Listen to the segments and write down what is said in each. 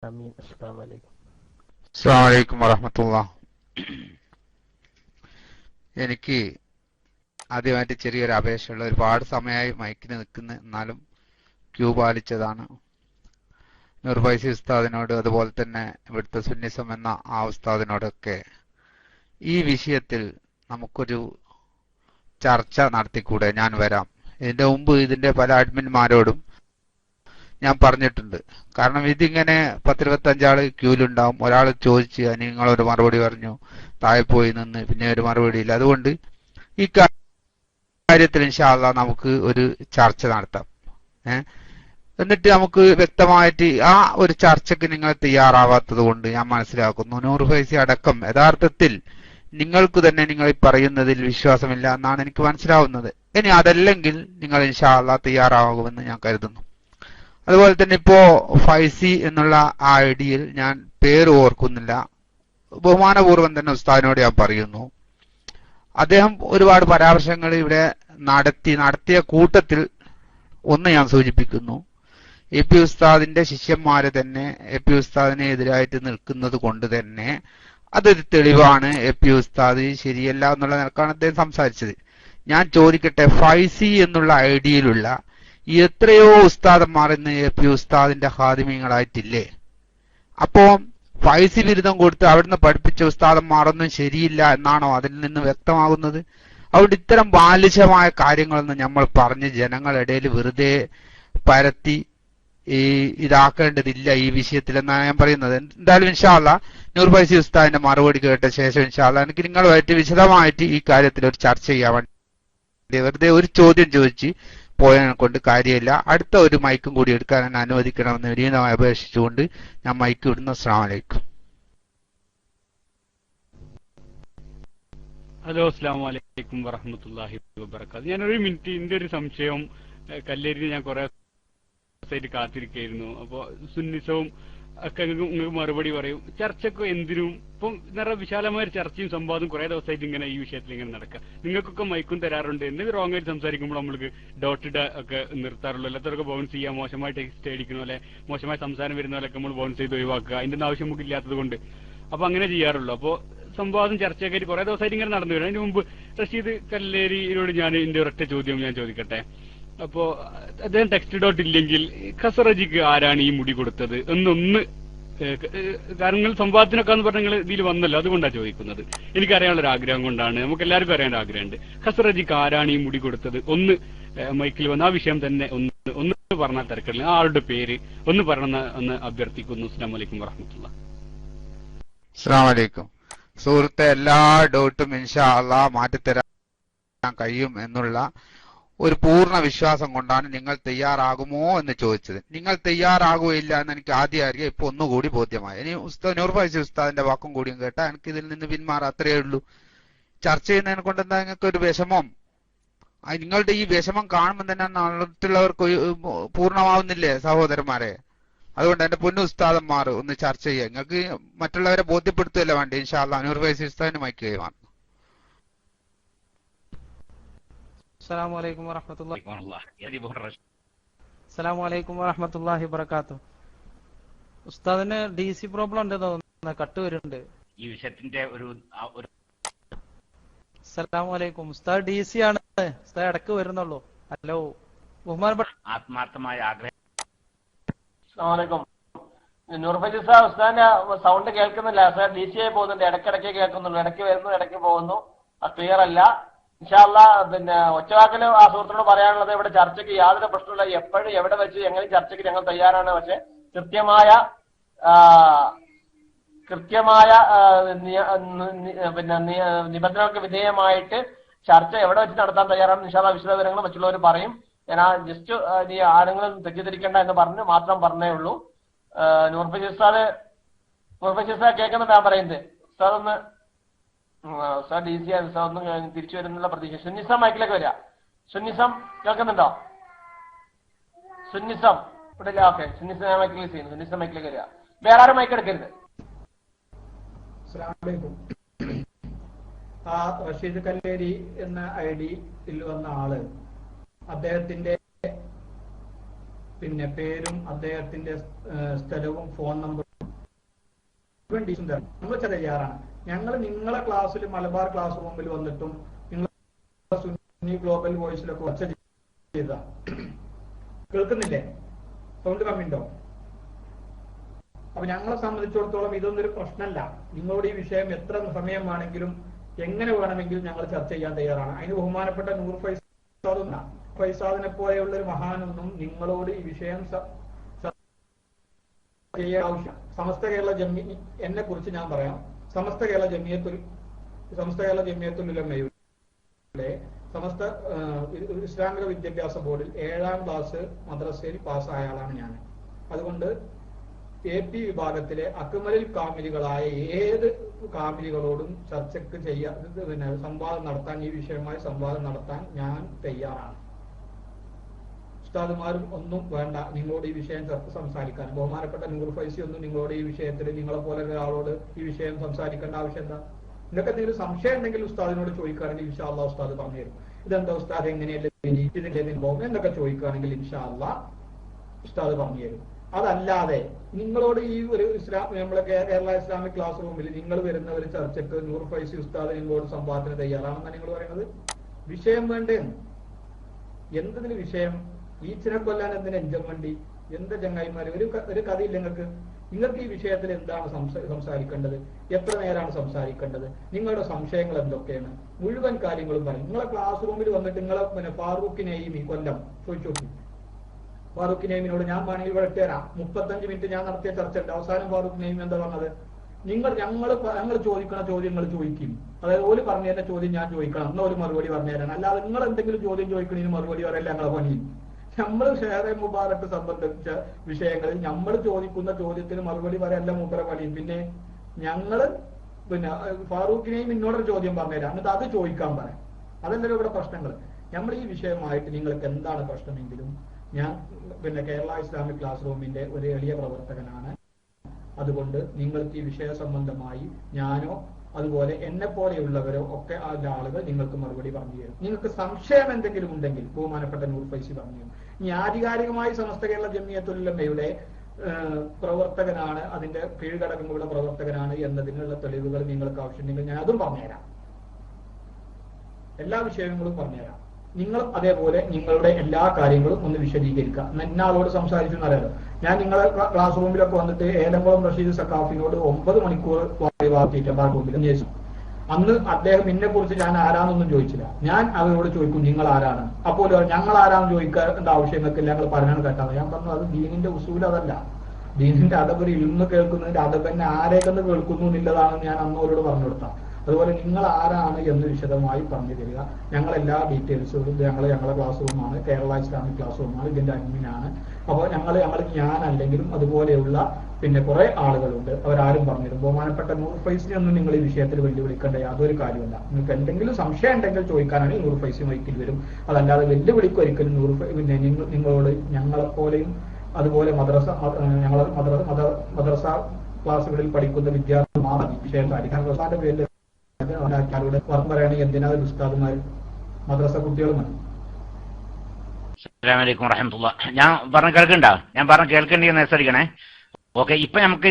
ആമീൻ. അസ്സലാമു അലൈക്കും. അസ്സലാമു അലൈക്കും വറഹ്മത്തുള്ളാഹി. എനിക്ക് ആദ്യമായിട്ട് ചെറിയൊരു അപേക്ഷയുള്ള ഒരുപാട് സമയമായി മൈക്കിന് നിൽക്കുന്ന എന്നാലും ക്യൂ പാലിച്ചതാണ്. നൂർബൈസി ഉസ്താദിനോട് അതുപോലെ തന്നെ ഇവിടുത്തെ സുന്നിസം എന്ന ആ ഉസ്താദിനോടൊക്കെ ഈ വിഷയത്തിൽ നമുക്കൊരു ചർച്ച നടത്തിക്കൂടെ? ഞാൻ വരാം. ഇതിന്റെ മുമ്പ് ഇതിന്റെ പല അഡ്മിന്മാരോടും ഞാൻ പറഞ്ഞിട്ടുണ്ട്. കാരണം ഇതിങ്ങനെ 10-25 ആള് ക്യൂലുണ്ടാവും. ഒരാൾ ചോദിച്ച് നിങ്ങളൊരു മറുപടി പറഞ്ഞു, താഴെ പോയി നിന്ന് പിന്നെ ഒരു മറുപടി ഇല്ല. അതുകൊണ്ട് ഈ കാര്യത്തിൽ ഇൻഷാ അല്ലാഹ് നമുക്ക് ഒരു ചർച്ച നടത്താം. എന്നിട്ട് നമുക്ക് വ്യക്തമായിട്ട് ആ ഒരു ചർച്ചയ്ക്ക് നിങ്ങൾ തയ്യാറാവാത്തത് കൊണ്ട് ഞാൻ മനസ്സിലാക്കുന്നു നൂർ ഫൈസി അടക്കം യഥാർത്ഥത്തിൽ നിങ്ങൾക്ക് തന്നെ നിങ്ങൾ ഈ പറയുന്നതിൽ വിശ്വാസമില്ല എന്നാണ് എനിക്ക് മനസ്സിലാവുന്നത്. ഇനി അതല്ലെങ്കിൽ നിങ്ങൾ ഇൻഷാ അല്ലാഹ് തയ്യാറാകുമെന്ന് ഞാൻ കരുതുന്നു. അതുപോലെ തന്നെ ഇപ്പോ ഫൈസി എന്നുള്ള ആ ഐഡിയിൽ ഞാൻ പേര് ഓർക്കുന്നില്ല. ബഹുമാനപൂർവ്വം തന്നെ ഉസ്താദിനോട് ഞാൻ പറയുന്നു, അദ്ദേഹം ഒരുപാട് പരാമർശങ്ങൾ ഇവിടെ നടത്തിയ കൂട്ടത്തിൽ ഒന്ന് ഞാൻ സൂചിപ്പിക്കുന്നു. എ പി ഉസ്താദിന്റെ ശിഷ്യന്മാര് തന്നെ എ പി ഉസ്താദിനെ എതിരായിട്ട് നിൽക്കുന്നത് കൊണ്ട് തന്നെ അതൊരു തെളിവാണ്. എ പി ഉസ്താദ് ശരിയല്ല എന്നുള്ള നിലക്കാണ് അദ്ദേഹം സംസാരിച്ചത്. ഞാൻ ചോദിക്കട്ടെ, ഫൈസി എന്നുള്ള ഐഡിയയിലുള്ള എത്രയോ ഉസ്താദന്മാർ ഇന്ന് എ പി ഉസ്താദിന്റെ ഹാദിമീങ്ങളായിട്ടില്ലേ? അപ്പോ ഫൈസി ബിരുദം കൊടുത്ത് അവിടുന്ന് പഠിപ്പിച്ച ഉസ്താദന്മാരൊന്നും ശരിയില്ല എന്നാണോ അതിൽ നിന്ന് വ്യക്തമാകുന്നത്? അവിടെ ഇത്തരം ബാലിശമായ കാര്യങ്ങളൊന്നും നമ്മൾ പറഞ്ഞ് ജനങ്ങളിടയിൽ വെറുതെ പരത്തി ഇതാക്കേണ്ടതില്ല ഈ വിഷയത്തിൽ എന്നാണ് ഞാൻ പറയുന്നത്. എന്തായാലും ഇൻഷാ അല്ലാഹ് നൂർ ഫൈസി ഉസ്താദിന്റെ മറുപടി കേട്ട ശേഷം ഇൻഷാ അല്ലാഹ് എനിക്ക് നിങ്ങളുമായിട്ട് വിശദമായിട്ട് ഈ കാര്യത്തിൽ ഒരു ചർച്ച ചെയ്യാൻ വേണ്ടി, വെറുതെ ഒരു ചോദ്യം ചോദിച്ച് പോയതിനെ കൊണ്ട് കാര്യമില്ല. അടുത്ത ഒരു മൈക്കും കൂടി എടുക്കാൻ എന്നെ അനുവദിക്കണമെന്ന് വിനീതമായി അപേക്ഷിച്ചുകൊണ്ട് ഞാൻ മൈക്ക് വിടുന്നു. അസ്സലാമു അലൈക്കും. ഹലോ, അസ്സലാമു അലൈക്കും വറഹ്മത്തുള്ളാഹി വബറകാതുഹു. ഞാനൊരു മിനിറ്റ്, ഇതിന്റെ ഒരു സംശയം കല്ലേരി ഞാൻ കുറെ ദിവസമായിട്ട് കാത്തിരിക്കായിരുന്നു. അപ്പൊ സുന്നിസവും ഒക്കെ നിങ്ങൾക്ക് മറുപടി പറയും. ചർച്ചയ്ക്ക് എന്തിനും ഇപ്പം നിറ വിശാലമായ ചർച്ചയും സംവാദം കുറെ ദിവസമായിട്ട് ഇങ്ങനെ ഈ വിഷയത്തിൽ ഇങ്ങനെ നടക്കുക. നിങ്ങൾക്കൊക്കെ മൈക്കും തരാറുണ്ട്. എന്തെങ്കിലും റോങ് ആയിട്ട് സംസാരിക്കുമ്പോൾ നമ്മൾക്ക് ഡോട്ട് ഒക്കെ നിർത്താറുള്ളൂ. എല്ലാത്തവർക്ക് ബൗൺസ് ചെയ്യാം, മോശമായി ടെക്സ്റ്റ് അടിക്കണ പോലെ മോശമായ സംസാരം വരുന്ന പോലെയൊക്കെ നമ്മൾ ബൗൺസ് ചെയ്ത് ഒഴിവാക്കുക. അതിന്റെ ആവശ്യം നമുക്ക് ഇല്ലാത്തത് കൊണ്ട് അപ്പൊ അങ്ങനെ ചെയ്യാറുള്ളൂ. അപ്പോ സംവാദം ചർച്ചയൊക്കെ ആയിട്ട് കുറെ ദിവസമായിട്ട് ഇങ്ങനെ നടന്നു വരും. അതിന് മുമ്പ് റഷീദ് കല്ലേരിയോട് ഞാൻ എന്റെ ഒരൊറ്റ ചോദ്യം ഞാൻ ചോദിക്കട്ടെ. അപ്പോ അദ്ദേഹം ടെക്സ്റ്റ് ഡോട്ട് ഇല്ലെങ്കിൽ ഖസറജിക്ക് ആരാണ് ഈ മുടി കൊടുത്തത് എന്നൊന്ന്, കാരണം സംവാദത്തിനൊക്കെ എന്ന് പറഞ്ഞാൽ നിങ്ങൾ ഇതിൽ വന്നല്ലോ, അതുകൊണ്ടാണ് ചോദിക്കുന്നത്. എനിക്കറിയാനുള്ള ഒരു ആഗ്രഹം കൊണ്ടാണ്, നമുക്ക് എല്ലാവർക്കും അറിയാൻ ആഗ്രഹമുണ്ട്. ഖസറജിക്ക് ആരാണ് ഈ മുടി കൊടുത്തത് ഒന്ന് മൈക്കിൽ വന്ന് ആ വിഷയം തന്നെ ഒന്ന് പറഞ്ഞാൽ തിരക്കില്ല. ആ ആളുടെ പേര് ഒന്ന് പറയണമെന്ന് അഭ്യർത്ഥിക്കുന്നു. അസ്സലാമു അലൈക്കും വറഹ്മത്തുള്ളാഹി. അസ്സലാമു അലൈക്കും. സുഹൃത്തെ, എല്ലാ ഡൗട്ടും ഇൻഷാ അല്ലാഹ് മാറ്റിത്തരാൻ കഴിയും എന്നുള്ള ഒരു പൂർണ്ണ വിശ്വാസം കൊണ്ടാണ് നിങ്ങൾ തയ്യാറാകുമോ എന്ന് ചോദിച്ചത്. നിങ്ങൾ തയ്യാറാകുകയില്ല എന്ന് എനിക്ക് ആദ്യം അറിയാം, ഇപ്പൊ ഒന്നുകൂടി ബോധ്യമായി. ഇനി ഉസ്താദ് നൂർ ഫൈസി ഉസ്താദിന്റെ വാക്കും കൂടിയും കേട്ടാൽ എനിക്ക് ഇതിൽ നിന്ന് പിന്മാറാം, അത്രയേ ഉള്ളൂ. ചർച്ച ചെയ്യുന്നതിനെ കൊണ്ട് എന്താ നിങ്ങൾക്ക് ഒരു വിഷമം? നിങ്ങളുടെ ഈ വിഷമം കാണുമ്പോൾ തന്നെ മറ്റുള്ളവർക്ക് പൂർണ്ണമാവുന്നില്ലേ സഹോദരന്മാരെ? അതുകൊണ്ട് എന്റെ പൊന്നു ഉസ്താദന്മാർ ഒന്ന് ചർച്ച ചെയ്യുക. നിങ്ങൾക്ക് മറ്റുള്ളവരെ ബോധ്യപ്പെടുത്തുകയല്ല വേണ്ടി. ഇൻഷാ അല്ലാഹ് നൂർ ഫൈസി ഉസ്താദിന് മൈക്ക് കൈമാറുന്നു. അസ്സലാമു അലൈക്കും വറഹ്മത്തുള്ളാഹി വബറകാതുഹു. ഉസ്താദിന് DC പ്രോബ്ലം ഉണ്ട് തോന്നുന്നു, കട്ട് വരുന്നുണ്ട് ഈ വിഷയത്തിന്റെ ഒരു. അസ്സലാമു അലൈക്കും. ഉസ്താദ് DC ആണ്, ഉസ്താദ് ഇടക്ക് വരുന്നുള്ളൂ. ഹലോ, ബഹുമാനപ്പെട്ട ആത്മാർത്ഥമായ ആഗ്രഹം. അസ്സലാമു അലൈക്കും. നൂർ ഫൈസി സാർ, ഉസ്താദിന്റെ സൗണ്ട് കേൾക്കുന്നില്ല. സാർ DC ആയി പോകുന്നുണ്ട്, ഇടയ്ക്കിടയ്ക്ക് കേൾക്കുന്നുള്ളൂ, ഇടയ്ക്ക് വരുന്നു ഇടയ്ക്ക് പോകുന്നു, അത് ക്ലിയർ അല്ല. ഇൻഷാ അല്ലാഹ് പിന്നെ ഒറ്റവാക്കില് ആ സുഹൃത്തിനോട് പറയാനുള്ളത്, ഇവിടെ ചർച്ചയ്ക്ക് യാതൊരു പ്രശ്നമില്ല. എപ്പോഴും എവിടെ വെച്ച് എങ്ങനെ ചർച്ചയ്ക്ക് ഞങ്ങൾ തയ്യാറാണ്. പക്ഷെ കൃത്യമായ പിന്നെ നിബന്ധനകൾക്ക് വിധേയമായിട്ട് ചർച്ച എവിടെ വെച്ച് നടത്താൻ തയ്യാറാണ്. ഇൻഷാ അല്ലാഹ് വിശദ വിവരങ്ങൾ മറ്റുള്ളവർ പറയും. ഞാൻ ആ ജസ്റ്റ് നീ ആരെങ്കിലും തെറ്റിദ്ധരിക്കേണ്ട എന്ന് പറഞ്ഞ് മാത്രം പറഞ്ഞേ ഉള്ളൂ. നൂർ ഫൈസി ഉസ്താദ് കേൾക്കുന്നുണ്ട് ഞാൻ പറയുന്നത്. ഉസ്താദ് ഒന്ന് സാർ DC ആണ് സാർ, ഒന്നും തിരിച്ചു വരുന്നുള്ള പ്രതീക്ഷ. സുന്നിസം മൈക്കിലേക്ക് വരിക. സുന്നിസം കേൾക്കുന്നുണ്ടോ? സുന്നിസം ഇവിടെ ഇല്ല. ഓക്കെ, സുന്നിസം ഞാൻ മൈക്കിൽ ചെയ്യുന്നു. സുന്നിസം മൈക്കിലേക്ക് വരിക. വേറെ ആരും മൈക്ക് എടുക്കരുത്. അസ്സലാമു അലൈക്കും. ആ റഷീദ് കല്ലേരി എന്ന ID-യിൽ വന്ന ആള് അദ്ദേഹത്തിന്റെ പിന്നെ പേരും അദ്ദേഹത്തിന്റെ സ്ഥലവും ഫോൺ നമ്പറും മുഴുവൻ ഡീസും തരണം. നമ്മൾ തയ്യാറാണ്. ഞങ്ങൾ നിങ്ങളെ ക്ലാസ്സിൽ മലബാർ ക്ലാസ് റൂമിൽ വന്നിട്ടും നിങ്ങൾ സുന്നി ഗ്ലോബൽ വോയിസിലൊക്കെ ചർച്ച ചെയ്ത കേൾക്കുന്നില്ലേ? സൗണ്ട് കമ്മിയുണ്ടോ? അപ്പൊ ഞങ്ങളെ സംബന്ധിച്ചിടത്തോളം ഇതൊന്നും ഒരു പ്രശ്നമല്ല. നിങ്ങളോട് ഈ വിഷയം എത്ര സമയം വേണമെങ്കിലും എങ്ങനെ വേണമെങ്കിലും ഞങ്ങൾ ചർച്ച ചെയ്യാൻ തയ്യാറാണ്. അതിന് ബഹുമാനപ്പെട്ട നൂർ ഫൈസാദിനെ പോലെയുള്ള ഒരു മഹാനൊന്നും നിങ്ങളോട് ഈ വിഷയം ചെയ്യാൻ ആവശ്യം. സമസ്ത കേരള എന്നെ കുറിച്ച് ഞാൻ പറയാം. സമസ്ത കേരള ജമിയത്തുൽ ഉലമയുടെ സമസ്ത ഇസ്ലാമിക വിദ്യാഭ്യാസ ബോർഡിൽ 7ാം ക്ലാസ് മദ്രസയിൽ പാസ്സായ ആളാണ് ഞാൻ. അതുകൊണ്ട് AP വിഭാഗത്തിലെ അക്മലിൽ കാമിലികളായ ഏത് കാമിലികളോടും ചർച്ചയ്ക്ക് സംവാദം നടത്താൻ, ഈ വിഷയമായി സംവാദം നടത്താൻ ഞാൻ തയ്യാറാണ്. ഉസ്താദുമാരും ഒന്നും വേണ്ട നിങ്ങളോട് ഈ വിഷയം സംസാരിക്കാൻ. ബഹുമാനപ്പെട്ട നൂർ ഫൈസി ഒന്നും നിങ്ങളോട് ഈ വിഷയത്തിൽ നിങ്ങളെ പോലെ ഒരാളോട് ഈ വിഷയം സംസാരിക്കേണ്ട ആവശ്യം എന്താ? നിങ്ങൾക്ക് എന്തെങ്കിലും സംശയം ഉണ്ടെങ്കിൽ ഉസ്താദിനോട് ചോദിക്കുകയാണെങ്കിൽ ഇൻഷാ അള്ളാഹ് ഉസ്താദ് പറഞ്ഞു തരും. ഇതെന്താ ഉസ്താദ് എങ്ങനെയല്ലേ ഇതിന്റെ പോകും എന്നൊക്കെ ചോദിക്കുകയാണെങ്കിൽ ഇൻഷാ അള്ളാഹ് ഉസ്താദ് പറഞ്ഞു തരും. അതല്ലാതെ നിങ്ങളോട് ഈ ഒരു നമ്മളെ കേരള ഇസ്ലാമിക് ക്ലാസ് റൂമിൽ നിങ്ങൾ വരുന്ന ഒരു ചർച്ചയ്ക്ക് നൂർ ഫൈസി ഉസ്താദ് നിങ്ങളോട് സംവാദത്തിന് തയ്യാറാണെന്നാണ് നിങ്ങൾ പറയുന്നത്. വിഷയം വേണ്ടേ? എന്തിന് വിഷയം? ഈച്ചിനെ കൊല്ലാൻ എന്തിന് എഞ്ചം വണ്ടി? എന്താ ചങ്ങായിമാര്? ഒരു കഥയില്ല നിങ്ങൾക്ക് ഈ വിഷയത്തിൽ എന്താണ് സംസാരിക്കേണ്ടത്? എത്ര നേരമാണ് സംസാരിക്കേണ്ടത്? നിങ്ങളുടെ സംശയങ്ങൾ എന്തൊക്കെയാണ്? മുഴുവൻ കാര്യങ്ങളും പറയും. നിങ്ങളെ ക്ലാസ് റൂമിൽ വന്നിട്ട് നിങ്ങളെ ഫാറൂഖിനെയും ഈ കൊല്ലം ചോദിച്ചു നോക്കി. ഫാറൂഖ് നെയ്മിനോട് ഞാൻ വേണമെങ്കിൽ ഇവിടെ ഇട്ടുതരാം. 35 മിനിറ്റ് ഞാൻ നടത്തിയ ചർച്ച ഉണ്ട്. അവസാനം ഫാറൂഖ് നെയ്മി എന്താ പറഞ്ഞത്? ഞങ്ങൾ ചോദിക്കണ ചോദ്യങ്ങൾ ചോദിക്കും. അതായത് ഓല് പറഞ്ഞു തരുന്ന ചോദ്യം ഞാൻ ചോദിക്കണം, എന്നാൽ ഒരു മറുപടി പറഞ്ഞു തരാൻ. അല്ലാതെ നിങ്ങൾ എന്തെങ്കിലും ചോദ്യം ചോദിക്കണതിന് മറുപടി പറയല്ല ഞങ്ങളെ പണി. നമ്മൾ ഷെയറെ മുബാറക്ക് സംബന്ധിച്ച വിഷയങ്ങളിൽ നമ്മൾ ചോദിക്കുന്ന ചോദ്യത്തിന് മറുപടി പറയല്ല മൂപ്പര പണിയും. പിന്നെ ഫാറൂഖിനെയും ഇന്നോടൊരു ചോദ്യം പറഞ്ഞുതരാം, എന്നിട്ട് അത് ചോദിക്കാൻ പറയാം. അതല്ലല്ലോ ഇവിടെ പ്രശ്നങ്ങൾ. നമ്മൾ ഈ വിഷയമായിട്ട് നിങ്ങൾക്ക് എന്താണ് പ്രശ്നമെങ്കിലും ഞാൻ കേരള ഇസ്ലാമിക് ക്ലാസ് റൂമിന്റെ ഒരു എളിയ പ്രവർത്തകനാണ്. അതുകൊണ്ട് നിങ്ങൾക്ക് ഈ വിഷയ സംബന്ധമായി ഞാനോ അതുപോലെ എന്നെ പോലെയുള്ളവരോ ഒക്കെ അതിന്റെ ആളുകൾ നിങ്ങൾക്ക് മറുപടി പറഞ്ഞു തരും. നിങ്ങൾക്ക് സംശയം എന്തെങ്കിലും ഉണ്ടെങ്കിൽ ബഹുമാനപ്പെട്ട നൂർ ഫൈസി പറഞ്ഞു തരും. ഇനി ആധികാരികമായി സമസ്ത കേരള ജമിയത്തുൽ ഉലമയുടെ പ്രവർത്തകനാണ്, അതിന്റെ കീഴ്ഘടകങ്ങളുടെ പ്രവർത്തകനാണ് എന്നതിനുള്ള തെളിവുകൾ നിങ്ങൾക്ക് ആവശ്യമുണ്ടെങ്കിൽ ഞാൻ അതും പറഞ്ഞുതരാം. എല്ലാ വിഷയങ്ങളും പറഞ്ഞുതരാം. നിങ്ങൾ അതേപോലെ നിങ്ങളുടെ എല്ലാ കാര്യങ്ങളും ഒന്ന് വിശദീകരിക്കുക. ഇന്നാളോട് സംസാരിച്ചു എന്നറിയാലോ. ഞാൻ നിങ്ങളെ ക്ലാസ് റൂമിലൊക്കെ വന്നിട്ട് ഏലംകുളം റഷീദ് സഖാഫിനോട് 9 മണിക്കൂർ വാർത്തയില്ല. അന്ന് അദ്ദേഹം എന്നെ കുറിച്ച് ഞാൻ ആരാന്നൊന്നും ചോദിച്ചില്ല. ഞാൻ അവരോട് ചോദിക്കും നിങ്ങൾ ആരാണ്? അപ്പോൾ ഞങ്ങൾ ആരാന്ന് ചോദിക്കേണ്ട ആവശ്യങ്ങൾക്ക് ഞങ്ങൾ പറഞ്ഞാണ് കേട്ടാണ്. ഞാൻ പറഞ്ഞു അത് ദീനിന്റെ ഉസൂൽ അതല്ല. ദീനിന്റെ അദബ് ഇൽമ് കേൾക്കുന്നതിന്റെ അദബ് തന്നെ ആരേക്കെന്ന് കേൾക്കുന്നു എന്നുള്ളതാണെന്ന് ഞാൻ അന്നവരോട് പറഞ്ഞു കൊടുത്താം. അതുപോലെ നിങ്ങൾ ആരാണ് എന്ന് വിശദമായി പറഞ്ഞു തരിക. ഞങ്ങളെല്ലാ ഡീറ്റെയിൽസും ഞങ്ങളെ ക്ലാസ് റൂമാണ്, കേരള ഇസ്ലാമിക് ക്ലാസ് റൂമാണ്, ഇതിന്റെ അഡ്മിനാണ്. അപ്പോൾ ഞാൻ അല്ലെങ്കിലും അതുപോലെയുള്ള കുറെ ആളുകളുണ്ട്, അവരാരും പറഞ്ഞിരും. ബഹുമാനപ്പെട്ട നൂർ ഫൈസിനെ ഒന്നും നിങ്ങൾ ഈ വിഷയത്തിൽ വെല്ലുവിളിക്കേണ്ട യാതൊരു കാര്യമല്ല. നിങ്ങൾക്ക് എന്തെങ്കിലും സംശയം ഉണ്ടെങ്കിൽ ചോദിക്കാനാണെങ്കിൽ നൂർ ഫൈസി മൈക്കിൽ വരും. അതല്ലാതെ വെല്ലുവിളിക്ക് ഒരിക്കലും നിങ്ങളോട് ഞങ്ങളെപ്പോലെയും അതുപോലെ മദ്രസ ക്ലാസ്സുകളിൽ പഠിക്കുന്ന വിദ്യാർത്ഥിമാർ ഈ വിഷയം സാധിക്കാൻ പ്രസാദന്റെ പേരിൽ പറഞ്ഞു പറയുകയാണെങ്കിൽ എന്തിനാ ഉസ്താദുമാർ മദ്രസ കുട്ടികൾ മതി. അസ്സലാമു അലൈക്കും വറഹ്മത്തുള്ളാഹി. ഞാൻ പറഞ്ഞ കേൾക്കണ്ടോ? ഞാൻ പറഞ്ഞ കേൾക്കണ്ടെന്ന് അനുസരിക്കണേ. ഓക്കെ. ഇപ്പൊ നമുക്ക്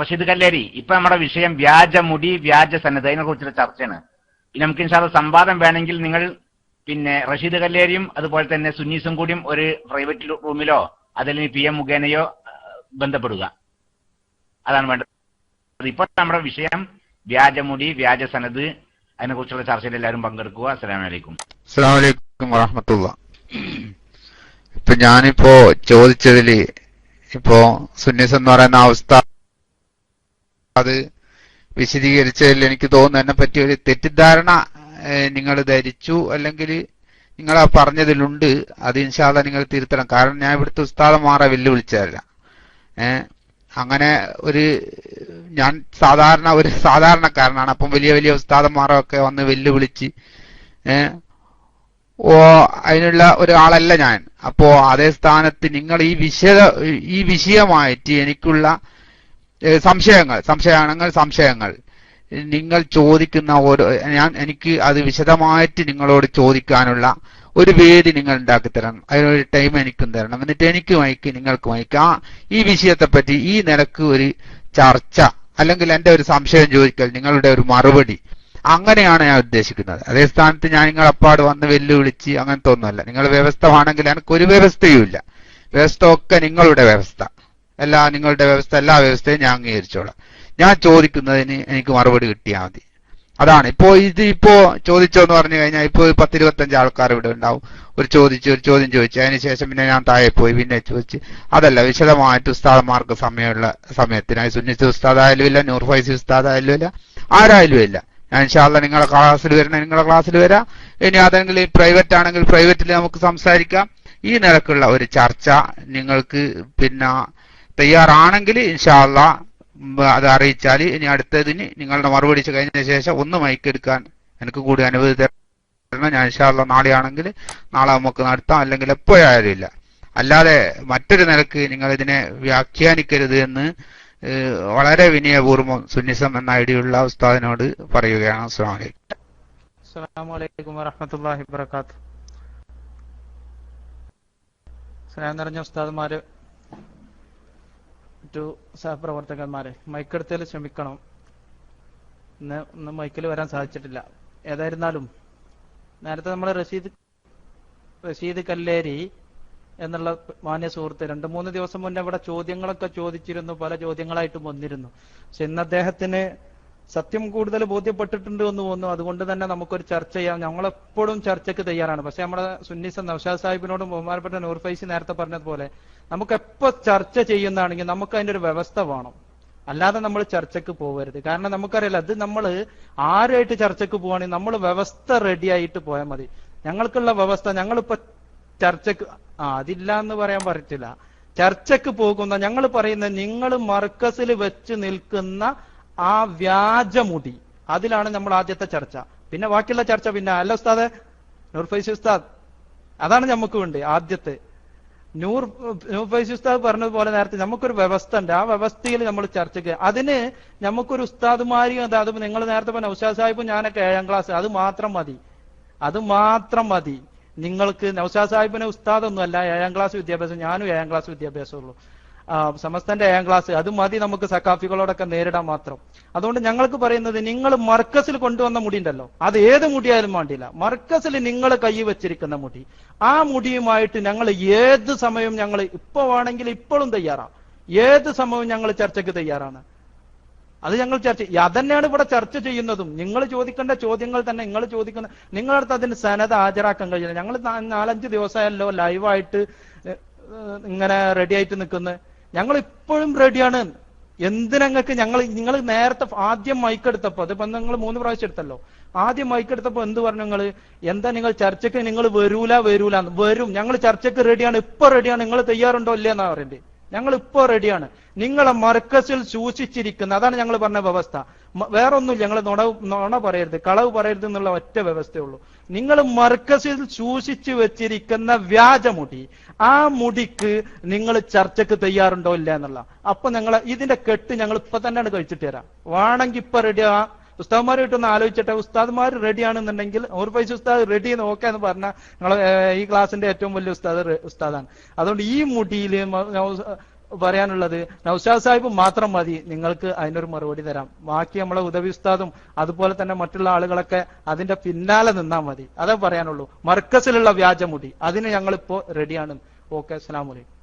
റഷീദ് കല്ലേരി, ഇപ്പൊ നമ്മുടെ വിഷയം വ്യാജമുടി വ്യാജ സന്നദ്ധ, അതിനെ കുറിച്ചുള്ള ചർച്ചയാണ്. ഇനി നമുക്ക് ഇൻഷാ അല്ലാഹ് സംവാദം വേണമെങ്കിൽ നിങ്ങൾ റഷീദ് കല്ലേരിയും അതുപോലെ തന്നെ സുന്നീസും കൂടിയും ഒരു പ്രൈവറ്റ് റൂമിലോ അതല്ലെങ്കിൽ PM മുഖേനയോ ബന്ധപ്പെടുക. അതാണ് വേണ്ടത്. ഇപ്പോൾ നമ്മുടെ വിഷയം വ്യാജമുടി വ്യാജ സനദ്, അതിനെ കുറിച്ചുള്ള ചർച്ചയിൽ എല്ലാവരും പങ്കെടുക്കുക. അസ്സലാമു അലൈക്കും. അസ്സലാമു അലൈക്കും വറഹ്മത്തുള്ളാഹി. ഇപ്പൊ ഞാനിപ്പോ ചോദിച്ചതില് സുന്നീസ് എന്ന് പറയുന്ന അവസ്ഥ അത് വിശദീകരിച്ചതിൽ എനിക്ക് തോന്നുന്നു എന്നെ പറ്റി ഒരു തെറ്റിദ്ധാരണ നിങ്ങൾ ധരിച്ചു, അല്ലെങ്കിൽ നിങ്ങൾ ആ പറഞ്ഞതിലുണ്ട്. അത് ഇൻഷാ അല്ലാഹ് നിങ്ങൾ തിരുത്തണം. കാരണം ഞാൻ ഇവിടുത്തെ ഉസ്താദന്മാരെ വെല്ലുവിളിച്ചതല്ല. അങ്ങനെ ഞാൻ ഒരു സാധാരണക്കാരനാണ്. അപ്പം വലിയ വലിയ ഉസ്താദന്മാരൊക്കെ വന്ന് വെല്ലുവിളിച്ച് അതിനുള്ള ഒരാളല്ല ഞാൻ. അപ്പോ അതേ സ്ഥാനത്ത് നിങ്ങൾ ഈ വിഷയമായിട്ട് എനിക്കുള്ള സംശയങ്ങൾ നിങ്ങൾ ചോദിക്കുന്ന എനിക്ക് അത് വിശദമായിട്ട് നിങ്ങളോട് ചോദിക്കാനുള്ള ഒരു വേദി നിങ്ങൾ ഉണ്ടാക്കി തരണം. അതിനൊരു ടൈം എനിക്കും തരണം. എന്നിട്ട് എനിക്ക് മയക്ക് നിങ്ങൾക്ക് മയക്കാം ഈ വിഷയത്തെപ്പറ്റി ഈ നിലക്ക് ഒരു ചർച്ച അല്ലെങ്കിൽ എന്റെ ഒരു സംശയം ചോദിക്കൽ, നിങ്ങളുടെ ഒരു മറുപടി, അങ്ങനെയാണ് ഞാൻ ഉദ്ദേശിക്കുന്നത്. അതേ സ്ഥാനത്ത് ഞാൻ നിങ്ങളപ്പാട് വന്ന് വെല്ലുവിളിച്ച് അങ്ങനത്തെ ഒന്നുമല്ല. നിങ്ങൾ വ്യവസ്ഥ ആണെങ്കിൽ എനിക്കൊരു വ്യവസ്ഥയുമില്ല. വ്യവസ്ഥ ഒക്കെ നിങ്ങളുടെ വ്യവസ്ഥ, നിങ്ങളുടെ വ്യവസ്ഥ, എല്ലാ വ്യവസ്ഥയും ഞാൻ അംഗീകരിച്ചോളാം. ഞാൻ ചോദിക്കുന്നതിന് എനിക്ക് മറുപടി കിട്ടിയാൽ മതി. അതാണ് ഇപ്പോ ചോദിച്ചോന്ന് പറഞ്ഞു കഴിഞ്ഞാൽ ഇപ്പോ 10-25 ആൾക്കാർ ഇവിടെ ഉണ്ടാവും. ഒരു ചോദ്യം ചോദിച്ചു, അതിനുശേഷം പിന്നെ ഞാൻ താഴെ പോയി പിന്നെ ചോദിച്ച്, അതല്ല, വിശദമായിട്ട് ഉസ്താദന്മാർക്ക് സമയത്തിനായി സുന്നിത്ത് ഉസ്താദ് ആയാലും ഇല്ല, നൂർ ഫൈസി ഉസ്താദ് ആയാലും ഇല്ല, ആരായാലും ഇല്ല. ഞാൻ ഇൻഷാ അല്ലാഹ് നിങ്ങളെ ക്ലാസ്സിൽ വരാം. ഇനി അതെങ്കിലും പ്രൈവറ്റ് ആണെങ്കിൽ പ്രൈവറ്റിൽ നമുക്ക് സംസാരിക്കാം. ഈ നിലക്കുള്ള ഒരു ചർച്ച നിങ്ങൾക്ക് പിന്നെ തയ്യാറാണെങ്കിൽ ഇൻഷാ അല്ലാഹ് അത് അറിയിച്ചാൽ ഇനി അടുത്തതിന് നിങ്ങളുടെ മറുപടി കഴിഞ്ഞ ശേഷം ഒന്ന് മൈക്കെടുക്കാൻ എനിക്ക് കൂടി അനുമതി തരണം. ഞാൻ ഇൻഷാ അല്ലാഹ് നാളെയാണെങ്കിൽ നാളെ നമുക്ക് നടത്താം, അല്ലെങ്കിൽ എപ്പോഴായാലും ഇല്ല. അല്ലാതെ മറ്റൊരു നിലക്ക് നിങ്ങൾ ഇതിനെ വ്യാഖ്യാനിക്കരുത് എന്ന് വളരെ വിനയപൂർവ്വം സുന്നിസം എന്ന ഐഡിയുള്ള ഉസ്താദിനോട് പറയുകയാണ്. അസ്സലാമു അലൈക്കും വറഹ്മത്തുള്ളാഹി വബറകാതുഹു. സ്നേഹം നിറഞ്ഞ ഉസ്താദുമാര്, മറ്റു സഹപ്രവർത്തകന്മാരെ, മൈക്കെടുത്തതിൽ ക്ഷമിക്കണം, ഇന്ന് മൈക്കിൽ വരാൻ സാധിച്ചിട്ടില്ല. ഏതായിരുന്നാലും നേരത്തെ നമ്മൾ റഷീദ് കല്ലേരി എന്നുള്ള മാന്യ സുഹൃത്ത് 2-3 ദിവസം മുന്നേ ഇവിടെ ചോദ്യങ്ങളൊക്കെ ചോദിച്ചിരുന്നു, പല ചോദ്യങ്ങളായിട്ടും വന്നിരുന്നു. പക്ഷെ ഇന്ന് അദ്ദേഹത്തിന് സത്യം കൂടുതൽ ബോധ്യപ്പെട്ടിട്ടുണ്ട് എന്ന് തോന്നുന്നു. അതുകൊണ്ട് തന്നെ നമുക്കൊരു ചർച്ച ചെയ്യാം. ഞങ്ങളെപ്പോഴും ചർച്ചയ്ക്ക് തയ്യാറാണ്. പക്ഷെ നമ്മുടെ സുന്നിസം നൗഷാദ് സാഹിബിനോടും ബഹുമാനപ്പെട്ട നൂർ ഫൈസി നേരത്തെ പറഞ്ഞതുപോലെ നമുക്ക് എപ്പോ ചർച്ച ചെയ്യുന്നതാണെങ്കിൽ നമുക്ക് അതിന്റെ ഒരു വ്യവസ്ഥ വേണം. അല്ലാതെ നമ്മൾ ചർച്ചയ്ക്ക് പോകരുത്. കാരണം നമുക്കറിയില്ല, അത് നമ്മൾ ആരുമായിട്ട് ചർച്ചയ്ക്ക് പോവാണെങ്കിൽ നമ്മൾ വ്യവസ്ഥ റെഡി ആയിട്ട് പോയാൽ മതി. ഞങ്ങൾക്കുള്ള വ്യവസ്ഥ, ഞങ്ങളിപ്പോ ചർച്ചക്ക് അതില്ല എന്ന് പറയാൻ പറ്റില്ല. ചർച്ചയ്ക്ക് പോകുന്ന ഞങ്ങൾ പറയുന്ന നിങ്ങൾ മർക്കസിൽ വെച്ച് നിൽക്കുന്ന ആ വ്യാജമുടി, അതിലാണ് നമ്മൾ ആദ്യത്തെ ചർച്ച. പിന്നെ ബാക്കിയുള്ള ചർച്ച പിന്നെ അല്ല ഉസ്താദ്, നൂർ ഫൈസി ഉസ്താദ്, അതാണ് നമുക്ക് വേണ്ടി ആദ്യത്തെ. നൂർ ഫൈസി ഉസ്താദ് പറഞ്ഞതുപോലെ നേരത്തെ നമുക്കൊരു വ്യവസ്ഥ ഉണ്ട്. ആ വ്യവസ്ഥയിൽ നമ്മൾ ചർച്ചയ്ക്ക്, അതിന് നമുക്കൊരു ഉസ്താദുമാരിയും അത് നിങ്ങൾ നേരത്തെ പറഞ്ഞ നൗഷാദ് സാഹിബും ഞാനൊക്കെ 7ാം ക്ലാസ്, അത് മാത്രം മതി. നിങ്ങൾക്ക് നൗഷാദ് സാഹിബിന് ഉസ്താദൊന്നും അല്ല, 7ാം ക്ലാസ് വിദ്യാഭ്യാസം, ഞാനും 7ാം ക്ലാസ് വിദ്യാഭ്യാസമുള്ളൂ, സമസ്തന്റെ 7ാം ക്ലാസ്, അത് മതി നമുക്ക് സക്കാഫികളോടൊക്കെ നേരിടാൻ മാത്രം. അതുകൊണ്ട് ഞങ്ങൾക്ക് പറയുന്നത്, നിങ്ങൾ മർക്കസിൽ കൊണ്ടുവന്ന മുടി ഉണ്ടല്ലോ, അത് ഏത് മുടിയായാലും വേണ്ടില്ല, മർക്കസിൽ നിങ്ങൾ കൈ വെച്ചിരിക്കുന്ന മുടി, ആ മുടിയുമായിട്ട് ഞങ്ങൾ ഏത് സമയവും, ഞങ്ങൾ ഇപ്പൊ വേണമെങ്കിൽ ഇപ്പോഴും തയ്യാറാണ്, ഏത് സമയവും ഞങ്ങൾ ചർച്ചയ്ക്ക് തയ്യാറാണ്. അത് ഞങ്ങൾ അതന്നെയാണ് ഇവിടെ ചർച്ച ചെയ്യുന്നതും. നിങ്ങൾ ചോദിക്കേണ്ട ചോദ്യങ്ങൾ തന്നെ നിങ്ങൾ ചോദിക്കുന്ന, നിങ്ങളടുത്ത് അതിന് സനത് ഹാജരാക്കാൻ കഴിയില്ല. ഞങ്ങൾ 4-5 ദിവസമായല്ലോ ലൈവായിട്ട് ഇങ്ങനെ റെഡി ആയിട്ട് നിൽക്കുന്നത്. ഞങ്ങൾ ഇപ്പോഴും റെഡിയാണ്. എന്തിനങ്ങൾക്ക് നിങ്ങൾ നേരത്തെ ആദ്യം മൈക്കെടുത്തപ്പോ, അതിപ്പോ നിങ്ങൾ 3 പ്രാവശ്യം എടുത്തല്ലോ, ആദ്യം മൈക്കെടുത്തപ്പോ എന്ത് പറഞ്ഞു നിങ്ങൾ? എന്താ നിങ്ങൾ ചർച്ചയ്ക്ക് നിങ്ങൾ വരൂല വരും, ഞങ്ങൾ ചർച്ചയ്ക്ക് റെഡിയാണ്, ഇപ്പൊ റെഡിയാണ്, നിങ്ങൾ തയ്യാറുണ്ടോ ഇല്ലെന്നാ പറയണ്ടേ? ഞങ്ങൾ ഇപ്പോ റെഡിയാണ്. നിങ്ങളെ മർക്കസിൽ സൂക്ഷിച്ചിരിക്കുന്ന, അതാണ് ഞങ്ങൾ പറഞ്ഞ വ്യവസ്ഥ. വേറൊന്നുമില്ല, ഞങ്ങൾ നുണ പറയരുത്, കളവ് പറയരുത് എന്നുള്ള ഒറ്റ വ്യവസ്ഥയുള്ളൂ. നിങ്ങൾ മർക്കസിൽ സൂക്ഷിച്ചു വെച്ചിരിക്കുന്ന വ്യാജമുടി, ആ മുടിക്ക് നിങ്ങൾ ചർച്ചയ്ക്ക് തയ്യാറുണ്ടോ ഇല്ല എന്നുള്ള. അപ്പൊ ഞങ്ങൾ ഇതിന്റെ കെട്ട് ഞങ്ങൾ ഇപ്പൊ തന്നെയാണ് കഴിച്ചിട്ട് തരാം. വേണമെങ്കിൽ ഇപ്പൊ റെഡിയാ, ഉസ്താദ്മാരായിട്ടൊന്ന് ആലോചിച്ചിട്ടെ. ഉസ്താദ്മാർ റെഡിയാണെന്നുണ്ടെങ്കിൽ നൂർ ഫൈസി ഉസ്താദ് റെഡി നോക്കുക എന്ന് പറഞ്ഞാൽ നിങ്ങൾ ഈ ക്ലാസിന്റെ ഏറ്റവും വലിയ ഉസ്താദാണ്. അതുകൊണ്ട് ഈ മുടിയിൽ പറയാനുള്ളത്, നൗഷാദ് സാഹിബ് മാത്രം മതി, നിങ്ങൾക്ക് അതിനൊരു മറുപടി തരാം. ബാക്കി നമ്മളെ ഉദവി ഉസ്താദും അതുപോലെ തന്നെ മറ്റുള്ള ആളുകളൊക്കെ അതിന്റെ പിന്നാലെ നിന്നാൽ മതി. അതേ പറയാനുള്ളൂ. മർക്കസിലുള്ള വ്യാജമുടി, അതിന് ഞങ്ങളിപ്പോ റെഡിയാണ്. ഓക്കെ, അസ്സലാമു അലൈക്കും.